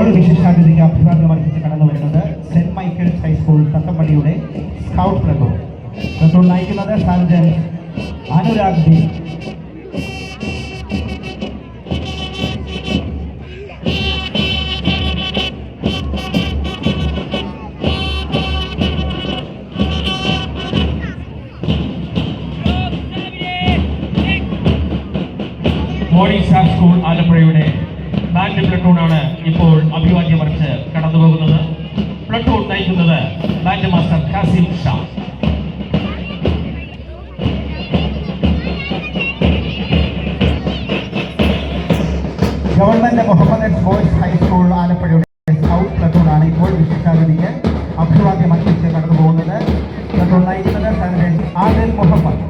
ഇപ്പോൾ വിശിഷ്ടാതിഥിക്ക് അഭിവാദ്യം അർപ്പിച്ച് കടന്നു വരുന്നത് സെന്റ് മൈക്കിൾസ് ഹൈസ്കൂൾ തത്തമ്പള്ളിയുടെ സ്കൗട്ട് പ്ലട്ടൂൺ നയിക്കുന്നത് sergeant Anurag B. Morning star school ആലപ്പുഴയുടെ ബാൻഡ് പ്ലട്ടൂണാണ് ഇപ്പോൾ അഭിവാദ്യം അർപ്പിച്ച് കടന്നു പോകുന്നത്. പ്ലട്ടൂൺ നയിക്കുന്നത് band master Kasim Shah. Government Muhammad boys high school ആലപ്പുഴയുടെ സ്കൗട്ട് പ്ലട്ടൂണാണ് ഇപ്പോൾ വിശിഷ്ടാതിഥിക്ക് അഭിവാദ്യം അർപ്പിച്ച് കടന്നു പോകുന്നത്. പ്ലട്ടൂൺ നയിക്കുന്നത് സർജൻ ആദിൽ മുഹമ്മദ്.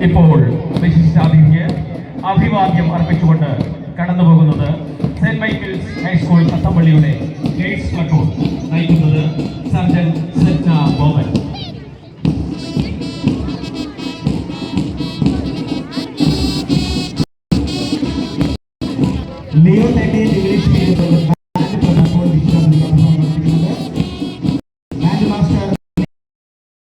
ഇപ്പോൾ വിശിഷ്ടാതിഥിക്ക് അഭിവാദ്യം അർപ്പിച്ചുകൊണ്ട് കടന്നു പോകുന്നത് സെന്റ് മൈക്കിൾസ് ഹൈസ്കൂൾ തത്തമ്പള്ളിയുടെ ഗേറ്റ്സ് പ്ലട്ടൂൺ നയിക്കുന്നത് sergeant Sajna Boman. Leo teddy